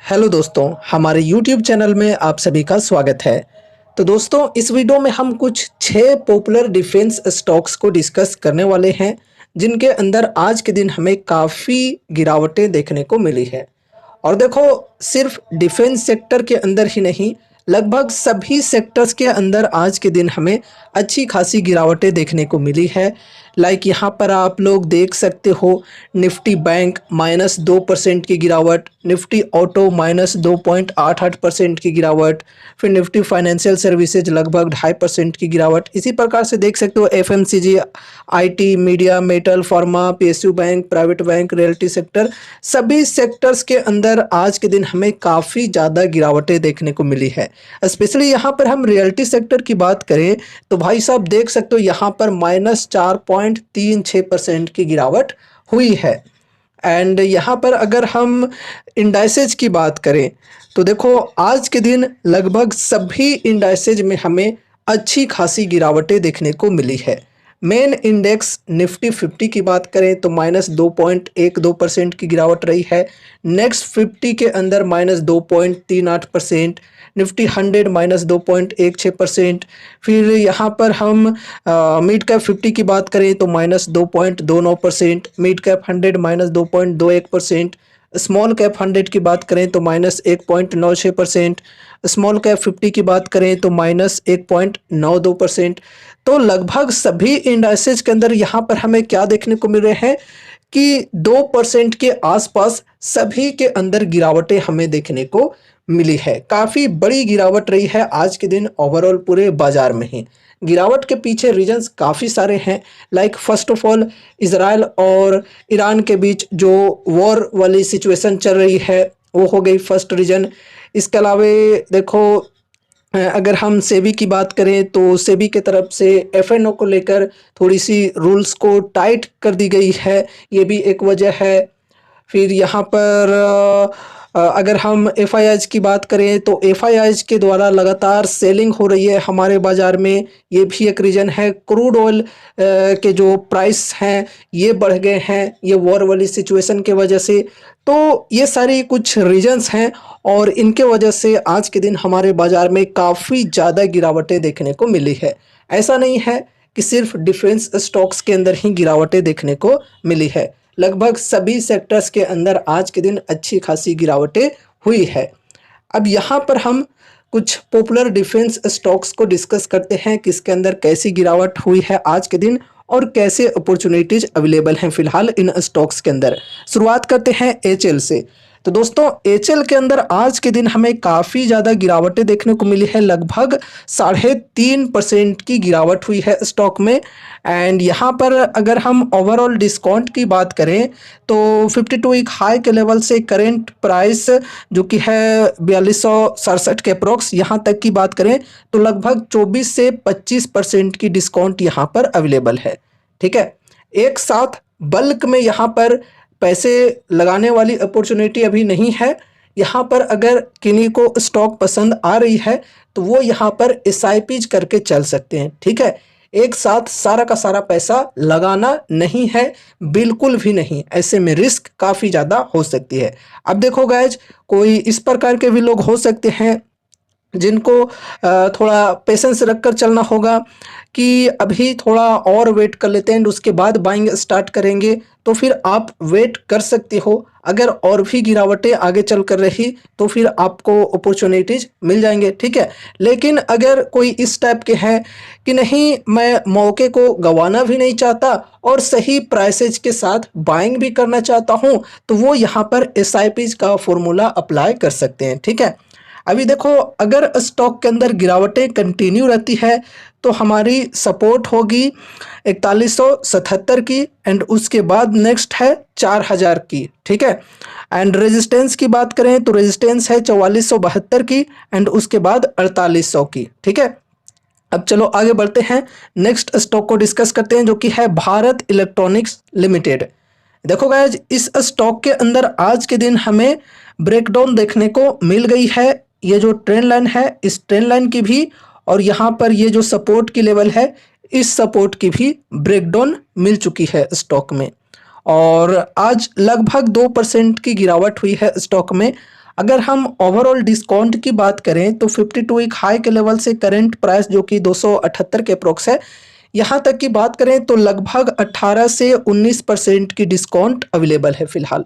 Hello दोस्तों, हमारे YouTube channel में आप सभी का स्वागत है। तो दोस्तों, इस वीडियो में हम कुछ 6 पॉपुलर डिफेंस स्टॉक्स को डिस्कस करने वाले हैं, जिनके अंदर आज के दिन हमें काफ़ी गिरावटें देखने को मिली है। और देखो, सिर्फ डिफेंस सेक्टर के अंदर ही नहीं, लगभग सभी सेक्टर्स के अंदर आज के दिन हमें अच्छी खासी गिरावटें देखने को मिली है। लाइक यहाँ पर आप लोग देख सकते हो, निफ्टी बैंक -2% की गिरावट, निफ्टी ऑटो -2.88% की गिरावट, फिर निफ्टी फाइनेंशियल सर्विसेज लगभग 2.5% की गिरावट। इसी प्रकार से देख सकते हो FMCG, IT, media, metal, pharma, PSU bank, private bank, realty sector, सभी सेक्टर्स के अंदर आज के दिन हमें काफ़ी ज़्यादा गिरावटें देखने को मिली है। स्पेशली यहाँ पर हम रियल्टी सेक्टर की बात करें तो भाई साहब देख सकते हो, यहाँ पर -4.36% की गिरावट हुई है। एंड यहाँ पर अगर हम इंडाइसेज की बात करें तो देखो, आज के दिन लगभग सभी इंडाइसेज में हमें अच्छी खासी गिरावटें देखने को मिली है। मेन इंडेक्स निफ्टी 50 की बात करें तो -2.12% की गिरावट रही है। नेक्स्ट 50 के अंदर -2.38%, निफ्टी 100 -2.16%। फिर यहाँ पर हम मिड कैप 50 की बात करें तो -2.29%, मिड कैप 100 -2.21%, स्मॉल कैप 100 की बात करें तो -1.96%, स्मॉल कैप 50 की बात करें तो -1.92%। तो लगभग सभी इंडाइसेज के अंदर यहाँ पर हमें क्या देखने को मिल रहे हैं कि 2% के आसपास सभी के अंदर गिरावटें हमें देखने को मिली है। काफ़ी बड़ी गिरावट रही है आज के दिन ओवरऑल पूरे बाजार में ही। गिरावट के पीछे रीजंस काफ़ी सारे हैं। Like first of all, Israel और ईरान के बीच जो वॉर वाली सिचुएशन चल रही है, वो हो गई फर्स्ट रीजन। इसके अलावा देखो, अगर हम सेबी की बात करें तो सेबी की तरफ से एफएनओ को लेकर थोड़ी सी रूल्स को टाइट कर दी गई है, ये भी एक वजह है। फिर यहाँ पर अगर हम एफआईआईज की बात करें तो एफआईआईज के द्वारा लगातार सेलिंग हो रही है हमारे बाज़ार में, ये भी एक रीज़न है। क्रूड ऑयल के जो प्राइस हैं ये बढ़ गए हैं, ये वॉर वाली सिचुएशन के वजह से। तो ये सारी कुछ रीजंस हैं और इनके वजह से आज के दिन हमारे बाज़ार में काफ़ी ज़्यादा गिरावटें देखने को मिली है। ऐसा नहीं है कि सिर्फ डिफेंस स्टॉक्स के अंदर ही गिरावटें देखने को मिली है, लगभग सभी सेक्टर्स के अंदर आज के दिन अच्छी खासी गिरावटें हुई है। अब यहाँ पर हम कुछ पॉपुलर डिफेंस स्टॉक्स को डिस्कस करते हैं कि इसके अंदर कैसी गिरावट हुई है आज के दिन और कैसे अपॉर्चुनिटीज अवेलेबल हैं फिलहाल इन स्टॉक्स के अंदर। शुरुआत करते हैं एचएल से। तो दोस्तों, एचएल के अंदर आज के दिन हमें काफ़ी ज़्यादा गिरावटें देखने को मिली है, लगभग 3.5% की गिरावट हुई है स्टॉक में। एंड यहाँ पर अगर हम ओवरऑल डिस्काउंट की बात करें तो 52 वीक हाई के लेवल से करेंट प्राइस जो कि है 4267 के अप्रोक्स, यहाँ तक की बात करें तो लगभग 24 से 25% की डिस्काउंट यहाँ पर अवेलेबल है। ठीक है, एक साथ बल्क में यहाँ पर पैसे लगाने वाली अपॉर्चुनिटी अभी नहीं है। यहाँ पर अगर किन्हीं को स्टॉक पसंद आ रही है तो वो यहाँ पर एसआईपीज करके चल सकते हैं। ठीक है, एक साथ सारा का सारा पैसा लगाना नहीं है, बिल्कुल भी नहीं। ऐसे में रिस्क काफ़ी ज़्यादा हो सकती है। अब देखो गाइज, कोई इस प्रकार के भी लोग हो सकते हैं जिनको थोड़ा पेशेंस रखकर चलना होगा कि अभी थोड़ा और वेट कर लेते हैं एंड उसके बाद बाइंग स्टार्ट करेंगे, तो फिर आप वेट कर सकते हो। अगर और भी गिरावटें आगे चल कर रही तो फिर आपको अपॉर्चुनिटीज मिल जाएंगे। ठीक है, लेकिन अगर कोई इस टाइप के हैं कि नहीं, मैं मौके को गंवाना भी नहीं चाहता और सही प्राइसेज के साथ बाइंग भी करना चाहता हूं, तो वो यहाँ पर एसआईपीज का फॉर्मूला अप्लाई कर सकते हैं। ठीक है, अभी देखो, अगर स्टॉक के अंदर गिरावटें कंटिन्यू रहती है तो हमारी सपोर्ट होगी 4177 की एंड उसके बाद नेक्स्ट है 4000 की। ठीक है, एंड रेजिस्टेंस की बात करें तो रेजिस्टेंस है 4472 की एंड उसके बाद 4800 की। ठीक है, अब चलो आगे बढ़ते हैं, नेक्स्ट स्टॉक को डिस्कस करते हैं जो कि है भारत इलेक्ट्रॉनिक्स लिमिटेड। देखो गाइज, इस स्टॉक के अंदर आज के दिन हमें ब्रेकडाउन देखने को मिल गई है। ये जो ट्रेंड लाइन है, इस ट्रेंड लाइन की भी, और यहाँ पर ये जो सपोर्ट की लेवल है, इस सपोर्ट की भी ब्रेकडाउन मिल चुकी है स्टॉक में। और आज लगभग 2% की गिरावट हुई है स्टॉक में। अगर हम ओवरऑल डिस्काउंट की बात करें तो 52 वीक हाई के लेवल से करंट प्राइस जो कि 278 के अप्रोक्स है, यहाँ तक की बात करें तो लगभग 18 से 19% की डिस्काउंट अवेलेबल है फिलहाल।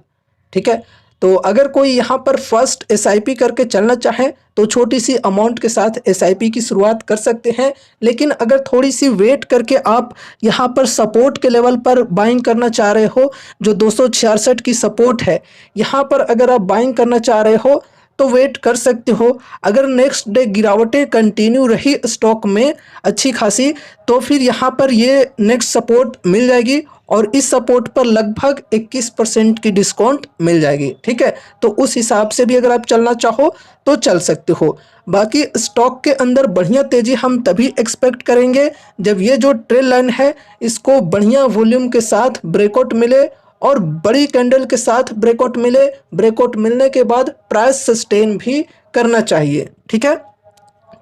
ठीक है, तो अगर कोई यहाँ पर फर्स्ट एसआईपी करके चलना चाहे तो छोटी सी अमाउंट के साथ एसआईपी की शुरुआत कर सकते हैं। लेकिन अगर थोड़ी सी वेट करके आप यहाँ पर सपोर्ट के लेवल पर बाइंग करना चाह रहे हो, जो 266 की सपोर्ट है, यहाँ पर अगर आप बाइंग करना चाह रहे हो तो वेट कर सकते हो। अगर नेक्स्ट डे गिरावटें कंटिन्यू रही स्टॉक में अच्छी खासी, तो फिर यहाँ पर ये नेक्स्ट सपोर्ट मिल जाएगी और इस सपोर्ट पर लगभग 21% की डिस्काउंट मिल जाएगी। ठीक है, तो उस हिसाब से भी अगर आप चलना चाहो तो चल सकते हो। बाकी स्टॉक के अंदर बढ़िया तेजी हम तभी एक्सपेक्ट करेंगे जब ये जो ट्रेल लाइन है इसको बढ़िया वॉल्यूम के साथ ब्रेकआउट मिले और बड़ी कैंडल के साथ ब्रेकआउट मिले। ब्रेकआउट मिलने के बाद प्राइस सस्टेन भी करना चाहिए। ठीक है,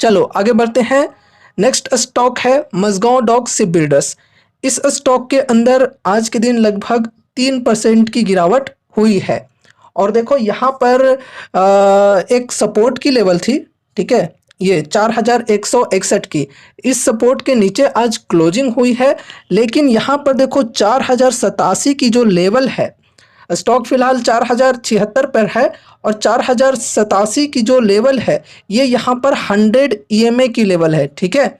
चलो आगे बढ़ते हैं। नेक्स्ट स्टॉक है मझगांव डॉक शिप बिल्डर्स। इस स्टॉक के अंदर आज के दिन लगभग 3% की गिरावट हुई है और देखो यहाँ पर एक सपोर्ट की लेवल थी। ठीक है, ये 4161 की, इस सपोर्ट के नीचे आज क्लोजिंग हुई है। लेकिन यहाँ पर देखो 4087 की जो लेवल है, स्टॉक फिलहाल 4076 पर है और 4087 की जो लेवल है ये यहाँ पर 100 ईएमए की लेवल है। ठीक है,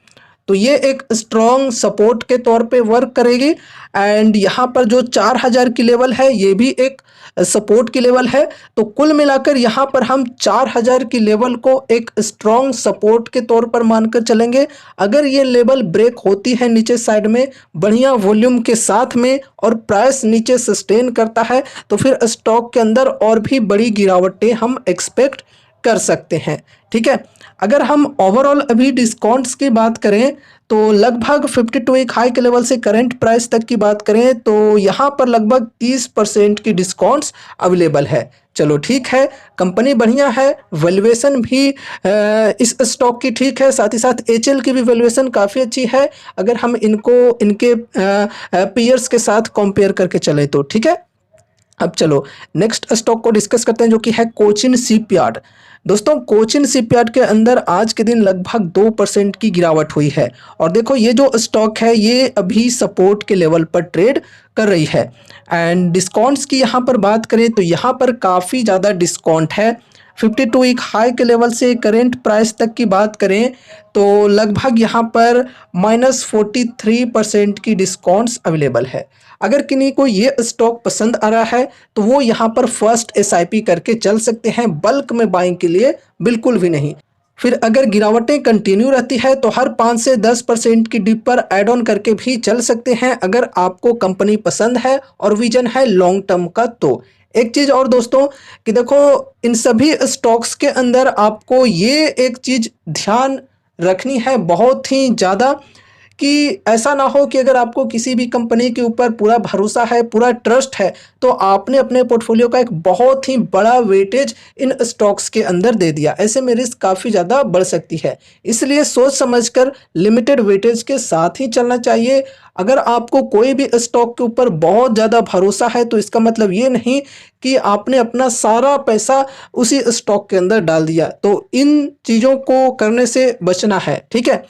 तो ये एक स्ट्रॉन्ग सपोर्ट के तौर पे वर्क करेगी एंड यहाँ पर जो 4000 की लेवल है ये भी एक सपोर्ट की लेवल है। तो कुल मिलाकर यहाँ पर हम 4000 की लेवल को एक स्ट्रॉन्ग सपोर्ट के तौर पर मानकर चलेंगे। अगर ये लेवल ब्रेक होती है नीचे साइड में बढ़िया वॉल्यूम के साथ में और प्राइस नीचे सस्टेन करता है तो फिर स्टॉक के अंदर और भी बड़ी गिरावटें हम एक्सपेक्ट कर सकते हैं। ठीक है, अगर हम ओवरऑल अभी डिस्काउंट्स की बात करें तो लगभग 52 वीक हाई के लेवल से करंट प्राइस तक की बात करें तो यहाँ पर लगभग 30% की डिस्काउंट्स अवेलेबल है। चलो ठीक है, कंपनी बढ़िया है, वैल्यूएशन भी इस स्टॉक की ठीक है, साथ ही साथ एचएल की भी वैल्यूएशन काफ़ी अच्छी है अगर हम इनको इनके पीयर्स के साथ कंपेयर करके चले तो। ठीक है, अब चलो नेक्स्ट स्टॉक को डिस्कस करते हैं जो कि है कोचिन शिपयार्ड। दोस्तों कोचिन शिपयार्ड के अंदर आज के दिन लगभग 2% की गिरावट हुई है और देखो ये जो स्टॉक है ये अभी सपोर्ट के लेवल पर ट्रेड कर रही है एंड डिस्काउंट्स की यहाँ पर बात करें तो यहाँ पर काफ़ी ज़्यादा डिस्काउंट है। 52 वीक हाई के लेवल से करेंट प्राइस तक की बात करें तो लगभग यहाँ पर -43% की डिस्काउंट्स अवेलेबल है। अगर किन्हीं को ये स्टॉक पसंद आ रहा है तो वो यहाँ पर फर्स्ट एसआईपी करके चल सकते हैं, बल्क में बाइंग के लिए बिल्कुल भी नहीं। फिर अगर गिरावटें कंटिन्यू रहती है तो हर 5 से 10% की डिप पर ऐड ऑन करके भी चल सकते हैं अगर आपको कंपनी पसंद है और विजन है लॉन्ग टर्म का। तो एक चीज़ और दोस्तों कि देखो इन सभी स्टॉक्स के अंदर आपको ये एक चीज़ ध्यान रखनी है बहुत ही ज़्यादा कि ऐसा ना हो कि अगर आपको किसी भी कंपनी के ऊपर पूरा भरोसा है, पूरा ट्रस्ट है, तो आपने अपने पोर्टफोलियो का एक बहुत ही बड़ा वेटेज इन स्टॉक्स के अंदर दे दिया। ऐसे में रिस्क काफ़ी ज़्यादा बढ़ सकती है, इसलिए सोच समझकर लिमिटेड वेटेज के साथ ही चलना चाहिए। अगर आपको कोई भी स्टॉक के ऊपर बहुत ज़्यादा भरोसा है तो इसका मतलब ये नहीं कि आपने अपना सारा पैसा उसी स्टॉक के अंदर डाल दिया, तो इन चीज़ों को करने से बचना है। ठीक है,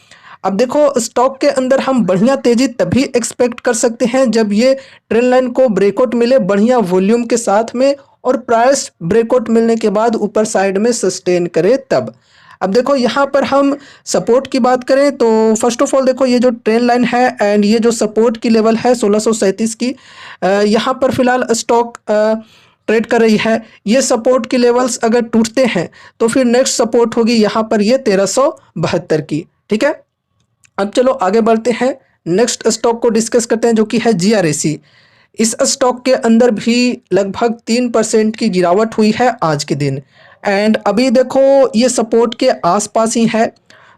अब देखो स्टॉक के अंदर हम बढ़िया तेजी तभी एक्सपेक्ट कर सकते हैं जब ये ट्रेंड लाइन को ब्रेकआउट मिले बढ़िया वॉल्यूम के साथ में और प्राइस ब्रेकआउट मिलने के बाद ऊपर साइड में सस्टेन करे तब। अब देखो यहाँ पर हम सपोर्ट की बात करें तो फर्स्ट ऑफ ऑल देखो ये जो ट्रेंड लाइन है एंड ये जो सपोर्ट की लेवल है 1637 की, यहाँ पर फिलहाल स्टॉक ट्रेड कर रही है। ये सपोर्ट की लेवल्स अगर टूटते हैं तो फिर नेक्स्ट सपोर्ट होगी यहाँ पर ये 1372 की। ठीक है, अब चलो आगे बढ़ते हैं, नेक्स्ट स्टॉक को डिस्कस करते हैं जो कि है जीआरएसी। इस स्टॉक के अंदर भी लगभग 3% की गिरावट हुई है आज के दिन एंड अभी देखो ये सपोर्ट के आसपास ही है,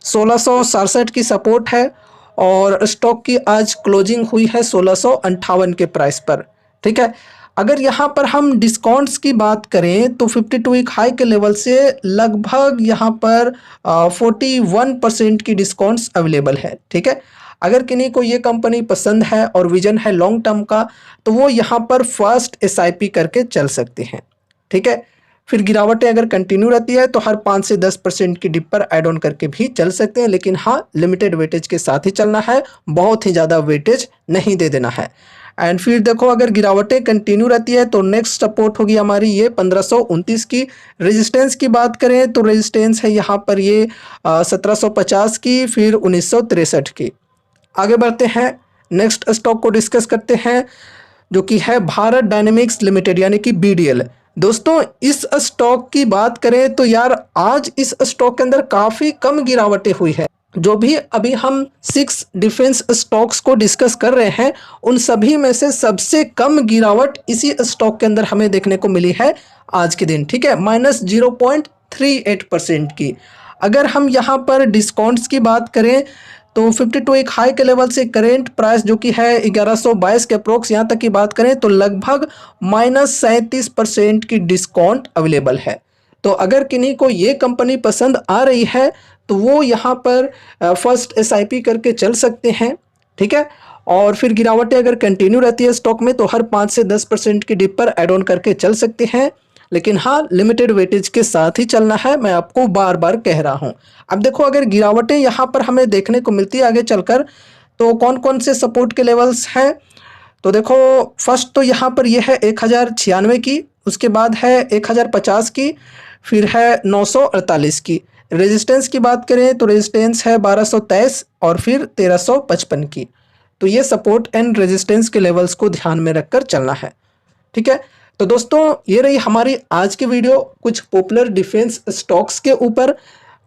1667 की सपोर्ट है और स्टॉक की आज क्लोजिंग हुई है 1658 के प्राइस पर। ठीक है, अगर यहाँ पर हम डिस्काउंट्स की बात करें तो 52 वीक हाई के लेवल से लगभग यहाँ पर 41% की डिस्काउंट्स अवेलेबल है। ठीक है, अगर किन्हीं को ये कंपनी पसंद है और विजन है लॉन्ग टर्म का तो वो यहाँ पर फर्स्ट एसआईपी करके चल सकते हैं। ठीक है, फिर गिरावटें अगर कंटिन्यू रहती है तो हर 5 से 10% की डिप पर ऐड ऑन करके भी चल सकते हैं, लेकिन हाँ लिमिटेड वेटेज के साथ ही चलना है, बहुत ही ज़्यादा वेटेज नहीं दे देना है। एंड फिर देखो अगर गिरावटें कंटिन्यू रहती है तो नेक्स्ट सपोर्ट होगी हमारी ये 1529 की। रेजिस्टेंस की बात करें तो रेजिस्टेंस है यहाँ पर ये 1750 की, फिर 1963 की। आगे बढ़ते हैं, नेक्स्ट स्टॉक को डिस्कस करते हैं जो कि है भारत डायनेमिक्स लिमिटेड यानी कि BDL। दोस्तों इस स्टॉक की बात करें तो यार आज इस स्टॉक के अंदर काफ़ी कम गिरावटें हुई है। जो भी अभी हम 6 डिफेंस स्टॉक्स को डिस्कस कर रहे हैं उन सभी में से सबसे कम गिरावट इसी स्टॉक के अंदर हमें देखने को मिली है आज के दिन, ठीक है, -0.38% की। अगर हम यहाँ पर डिस्काउंट्स की बात करें तो 52 एक हाई के लेवल से करेंट प्राइस जो कि है 1122 के अप्रोक्स यहाँ तक की बात करें तो लगभग -37% की डिस्काउंट अवेलेबल है। तो अगर किन्हीं को ये कंपनी पसंद आ रही है तो वो यहाँ पर फर्स्ट SIP करके चल सकते हैं, ठीक है। और फिर गिरावटें अगर कंटिन्यू रहती है स्टॉक में तो हर 5 से 10% की डिप पर ऐड ऑन करके चल सकते हैं, लेकिन हाँ लिमिटेड वेटेज के साथ ही चलना है, मैं आपको बार बार कह रहा हूँ। अब देखो अगर गिरावटें यहाँ पर हमें देखने को मिलती है आगे चलकर तो कौन कौन से सपोर्ट के लेवल्स हैं, तो देखो फर्स्ट तो यहाँ पर यह है 1096 की, उसके बाद है 1050 की, फिर है 948 की। रेजिस्टेंस की बात करें तो रेजिस्टेंस है 1223 और फिर 1355 की। तो ये सपोर्ट एंड रेजिस्टेंस के लेवल्स को ध्यान में रखकर चलना है, ठीक है। तो दोस्तों ये रही हमारी आज की वीडियो कुछ पॉपुलर डिफेंस स्टॉक्स के ऊपर,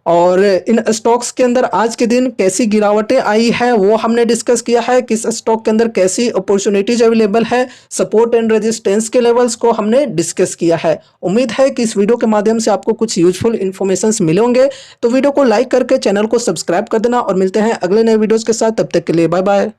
और इन स्टॉक्स के अंदर आज के दिन कैसी गिरावटें आई है वो हमने डिस्कस किया है, किस स्टॉक के अंदर कैसी अपॉर्चुनिटीज अवेलेबल है, सपोर्ट एंड रेजिस्टेंस के लेवल्स को हमने डिस्कस किया है। उम्मीद है कि इस वीडियो के माध्यम से आपको कुछ यूजफुल इन्फॉर्मेशंस मिलेंगे। तो वीडियो को लाइक करके चैनल को सब्सक्राइब कर देना और मिलते हैं अगले नए वीडियोज़ के साथ, तब तक के लिए बाय बाय।